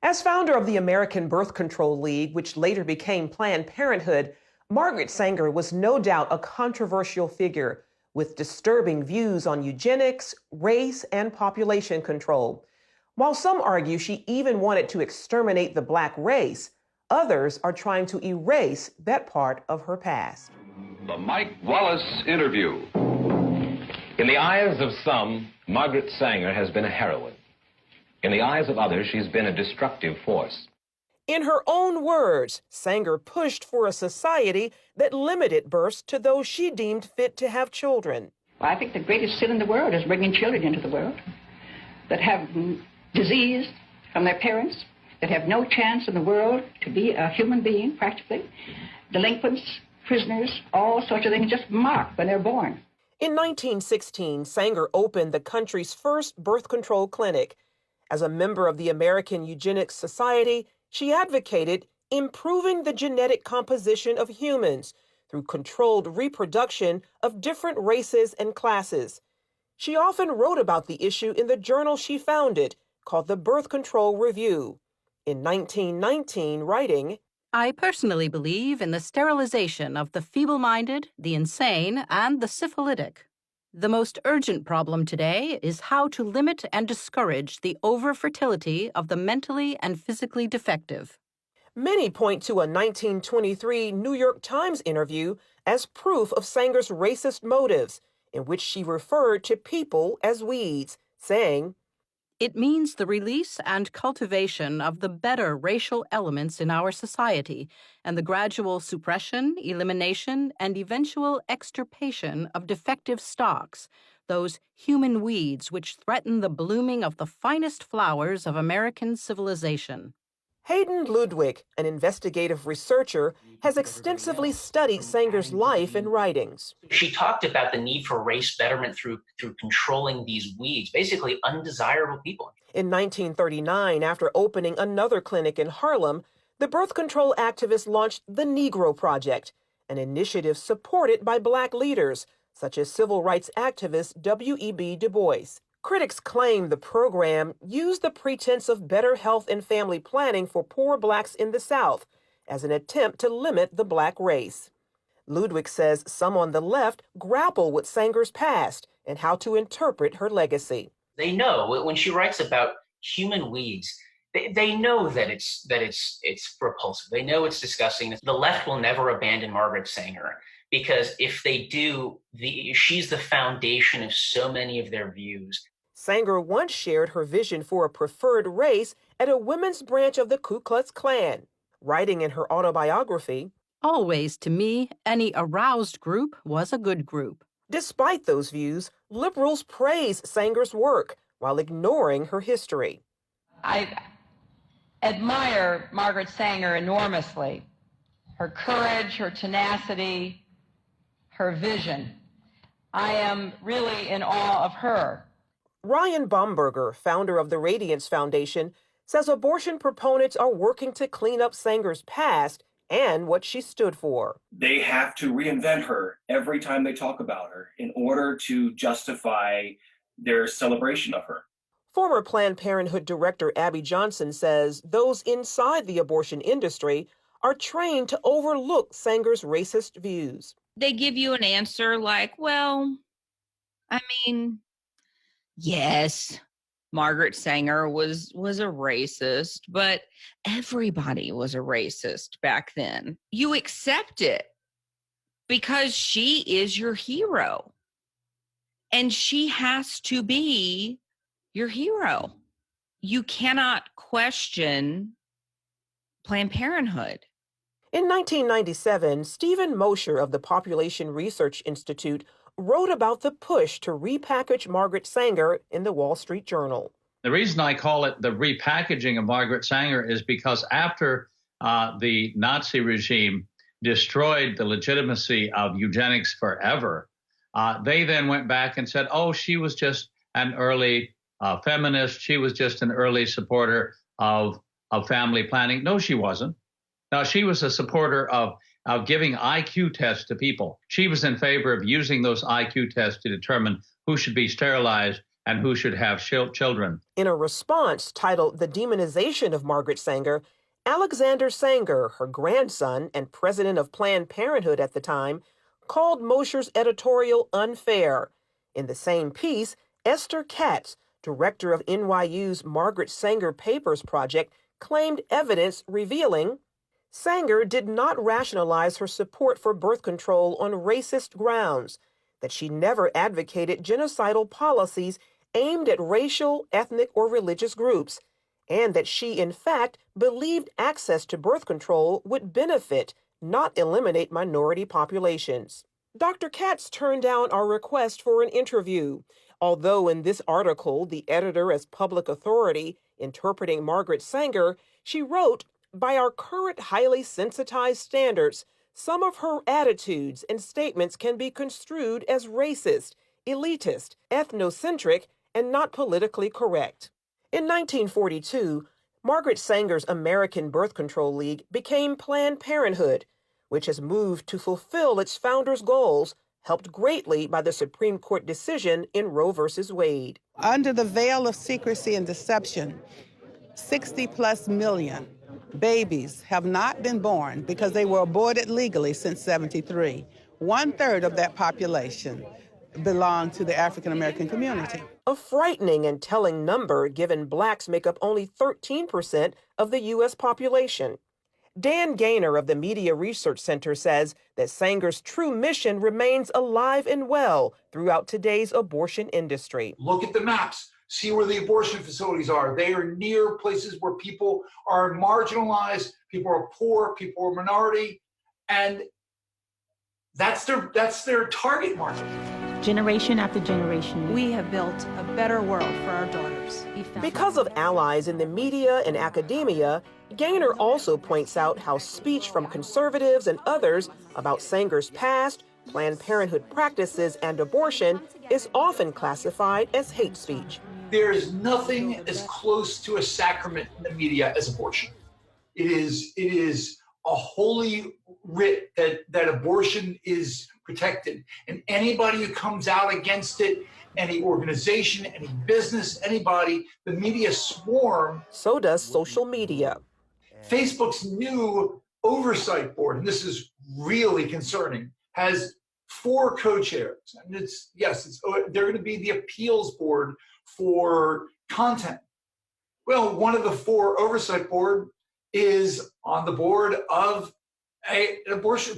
As founder of the American Birth Control League, which later became Planned Parenthood, Margaret Sanger was no doubt a controversial figure with disturbing views on eugenics, race, and population control. While some argue she even wanted to exterminate the Black race, others are trying to erase that part of her past. The Mike Wallace Interview. In the eyes of some, Margaret Sanger has been a heroine. In the eyes of others, she's been a destructive force. In her own words, Sanger pushed for a society that limited births to those she deemed fit to have children. Well, I think the greatest sin in the world is bringing children into the world that have disease from their parents, that have no chance in the world to be a human being, practically. Delinquents, prisoners, all sorts of things just marked when they're born. In 1916, Sanger opened the country's first birth control clinic. As a member of the American Eugenics Society, she advocated improving the genetic composition of humans through controlled reproduction of different races and classes. She often wrote about the issue in the journal she founded, called the Birth Control Review. In 1919, writing, I personally believe in the sterilization of the feeble-minded, the insane, and the syphilitic. The most urgent problem today is how to limit and discourage the over-fertility of the mentally and physically defective. Many point to a 1923 New York Times interview as proof of Sanger's racist motives, in which she referred to people as weeds, saying, It means the release and cultivation of the better racial elements in our society and the gradual suppression, elimination, and eventual extirpation of defective stocks, those human weeds which threaten the blooming of the finest flowers of American civilization. Hayden Ludwig, an investigative researcher, has extensively studied Sanger's life and writings. She talked about the need for race betterment through controlling these weeds, basically undesirable people. In 1939, after opening another clinic in Harlem, the birth control activist launched the Negro Project, an initiative supported by Black leaders, such as civil rights activist W.E.B. Du Bois. Critics claim the program used the pretense of better health and family planning for poor Blacks in the South as an attempt to limit the Black race. Ludwig says some on the left grapple with Sanger's past and how to interpret her legacy. They know when she writes about human weeds, they know that it's repulsive. They know it's disgusting. The left will never abandon Margaret Sanger because if they do, she's the foundation of so many of their views. Sanger once shared her vision for a preferred race at a women's branch of the Ku Klux Klan, writing in her autobiography, Always, to me, any aroused group was a good group. Despite those views, liberals praise Sanger's work while ignoring her history. I admire Margaret Sanger enormously. Her courage, her tenacity, her vision. I am really in awe of her. Ryan Baumberger, founder of the Radiance Foundation, says abortion proponents are working to clean up Sanger's past and what she stood for. They have to reinvent her every time they talk about her in order to justify their celebration of her. Former Planned Parenthood director Abby Johnson says those inside the abortion industry are trained to overlook Sanger's racist views. They give you an answer like, well, yes, Margaret Sanger was a racist, but everybody was a racist back then. You accept it because she is your hero. And she has to be your hero. You cannot question Planned Parenthood. In 1997, Stephen Mosher of the Population Research Institute wrote about the push to repackage Margaret Sanger in the Wall Street Journal. The reason I call it the repackaging of Margaret Sanger is because after the Nazi regime destroyed the legitimacy of eugenics forever, they then went back and said, oh, she was just an early feminist. She was just an early supporter of family planning. No, she wasn't. Now, she was a supporter of giving IQ tests to people. She was in favor of using those IQ tests to determine who should be sterilized and who should have children. In a response titled The Demonization of Margaret Sanger, Alexander Sanger, her grandson and president of Planned Parenthood at the time, called Mosher's editorial unfair. In the same piece, Esther Katz, director of NYU's Margaret Sanger Papers Project, claimed evidence revealing Sanger did not rationalize her support for birth control on racist grounds, that she never advocated genocidal policies aimed at racial, ethnic, or religious groups, and that she, in fact, believed access to birth control would benefit, not eliminate minority populations. Dr. Katz turned down our request for an interview, although in this article, the editor as public authority interpreting Margaret Sanger, she wrote, "By our current highly sensitized standards, some of her attitudes and statements can be construed as racist, elitist, ethnocentric, and not politically correct." In 1942, Margaret Sanger's American Birth Control League became Planned Parenthood, which has moved to fulfill its founders' goals, helped greatly by the Supreme Court decision in Roe v. Wade. Under the veil of secrecy and deception, 60+ million babies have not been born because they were aborted legally since '73. 1/3 of that population belong to the African American community. A frightening and telling number, given blacks make up only 13% of the U.S. population. Dan Gaynor of the Media Research Center says that Sanger's true mission remains alive and well throughout today's abortion industry. Look at the maps. See where the abortion facilities are. They are near places where people are marginalized, people are poor, people are minority, and that's their target market. Generation after generation, we have built a better world for our daughters. Because of allies in the media and academia, Gaynor also points out how speech from conservatives and others about Sanger's past, Planned Parenthood practices, and abortion is often classified as hate speech. There is nothing as close to a sacrament in the media as abortion. It is a holy writ that abortion is protected. And anybody who comes out against it, any organization, any business, anybody, the media swarm. So does social media. Facebook's new oversight board, and this is really concerning, has 4 co-chairs. And they're going to be the appeals board for content. Well, one of the 4 oversight board is on the board of an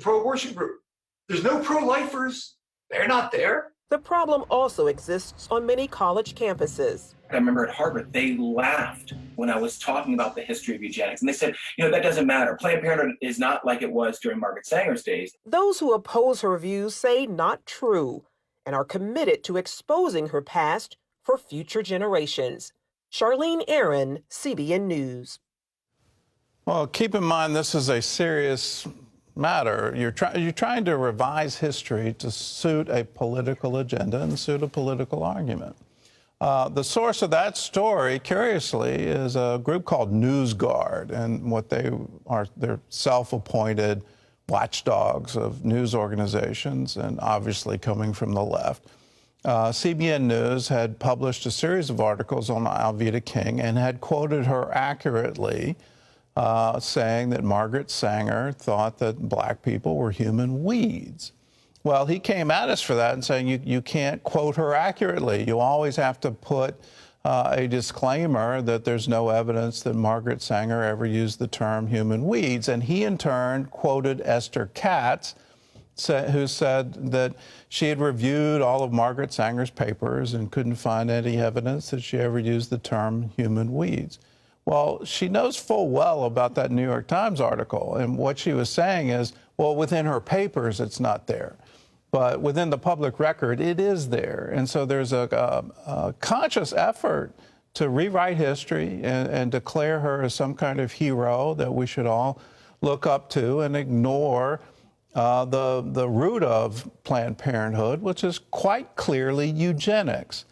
pro-abortion group. There's no pro-lifers. They're not there. The problem also exists on many college campuses. I remember at Harvard, they laughed when I was talking about the history of eugenics. And they said, that doesn't matter. Planned Parenthood is not like it was during Margaret Sanger's days. Those who oppose her views say not true and are committed to exposing her past for future generations. Charlene Aaron, CBN News. Well, keep in mind this is a serious matter. You're trying to revise history to suit a political agenda and suit a political argument. The source of that story, curiously, is a group called NewsGuard, and what they're self-appointed watchdogs of news organizations, and obviously coming from the left. CBN News had published a series of articles on Alveda King and had quoted her accurately, saying that Margaret Sanger thought that black people were human weeds. Well, he came at us for that and saying you can't quote her accurately. You always have to put a disclaimer that there's no evidence that Margaret Sanger ever used the term human weeds. And he, in turn, quoted Esther Katz, who said that she had reviewed all of Margaret Sanger's papers and couldn't find any evidence that she ever used the term human weeds. Well, she knows full well about that New York Times article, and what she was saying is, well, within her papers, it's not there. But within the public record, it is there. And so there's a conscious effort to rewrite history and declare her as some kind of hero that we should all look up to and ignore the root of Planned Parenthood, which is quite clearly eugenics.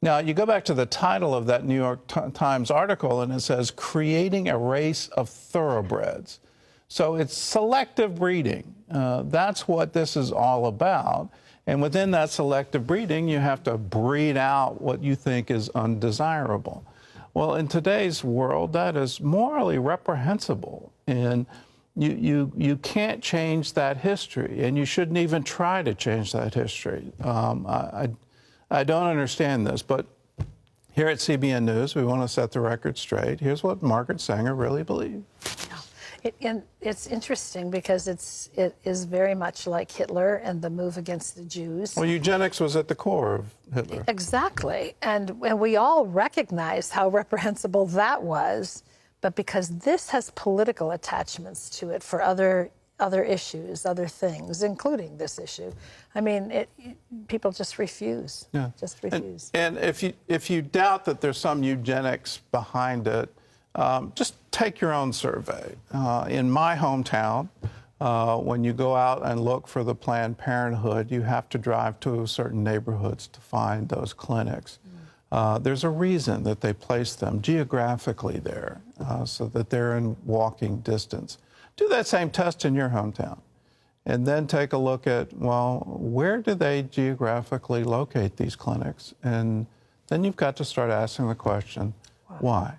Now, you go back to the title of that New York Times article, and it says, "Creating a Race of Thoroughbreds." So it's selective breeding. That's what this is all about. And within that selective breeding, you have to breed out what you think is undesirable. Well, in today's world, that is morally reprehensible. And you can't change that history, and you shouldn't even try to change that history. I don't understand this, but here at CBN News, we want to set the record straight. Here's what Margaret Sanger really believed. And it's interesting because it is very much like Hitler and the move against the Jews. Well, eugenics was at the core of Hitler. Exactly. And we all recognize how reprehensible that was, but because this has political attachments to it for other issues, other things, including this issue. I mean, people just refuse. Yeah. Just refuse. And if you doubt that there's some eugenics behind it, just take your own survey. In my hometown, when you go out and look for the Planned Parenthood, you have to drive to certain neighborhoods to find those clinics. There's a reason that they place them geographically there, so that they're in walking distance. Do that same test in your hometown, and then take a look at, well, where do they geographically locate these clinics? And then you've got to start asking the question, why?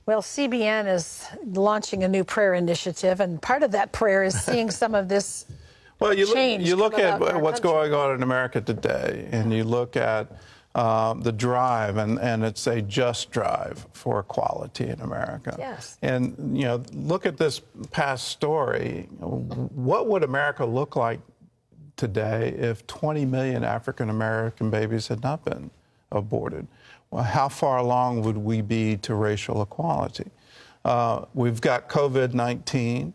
Well, CBN is launching a new prayer initiative, and part of that prayer is seeing some of this change. You look at what's country. going on in America today, and you look at the drive, and it's a just drive for equality in America. Yes. And, look at this past story. What would America look like today if 20 million African-American babies had not been aborted? Well, how far along would we be to racial equality? We've got COVID-19.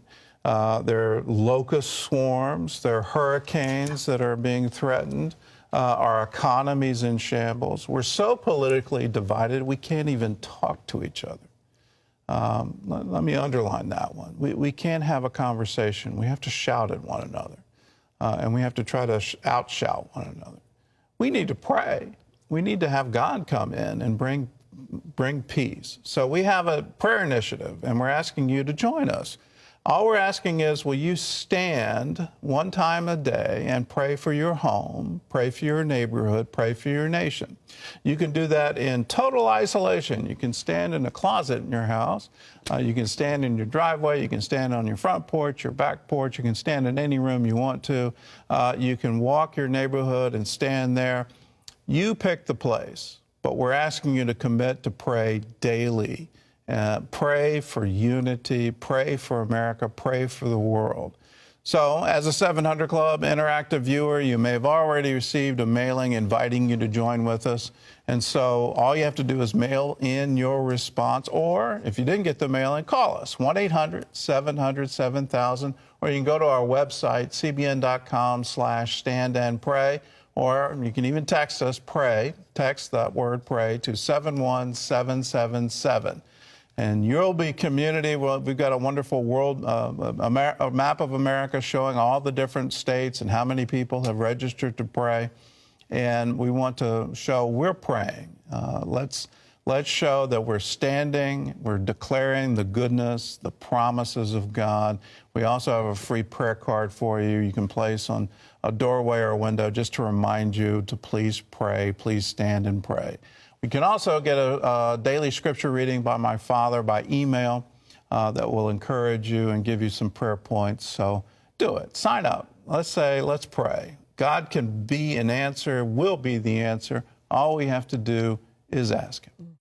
There are locust swarms. There are hurricanes that are being threatened. Our economy's in shambles. We're so politically divided, we can't even talk to each other. Let me underline that one. We can't have a conversation. We have to shout at one another. And we have to try to outshout one another. We need to pray. We need to have God come in and bring peace. So we have a prayer initiative, and we're asking you to join us. All we're asking is, will you stand one time a day and pray for your home, pray for your neighborhood, pray for your nation? You can do that in total isolation. You can stand in a closet in your house. You can stand in your driveway. You can stand on your front porch, your back porch. You can stand in any room you want to. You can walk your neighborhood and stand there. You pick the place, but we're asking you to commit to pray daily. Pray for unity, pray for America, pray for the world. So, as a 700 Club interactive viewer, you may have already received a mailing inviting you to join with us. And so, all you have to do is mail in your response, or if you didn't get the mailing, call us, 1-800-700-7000, or you can go to our website, cbn.com/standandpray. Or you can even text us, pray, text that word pray to 71777. And you'll be community. Well, we've got a wonderful world, a map of America showing all the different states and how many people have registered to pray. And we want to show we're praying. Let's show that we're standing, we're declaring the goodness, the promises of God. We also have a free prayer card for you. You can place on a doorway or a window just to remind you to please pray, please stand and pray. We can also get a daily scripture reading by my father by email that will encourage you and give you some prayer points. So do it. Sign up. Let's pray. God can be an answer, will be the answer. All we have to do is ask him.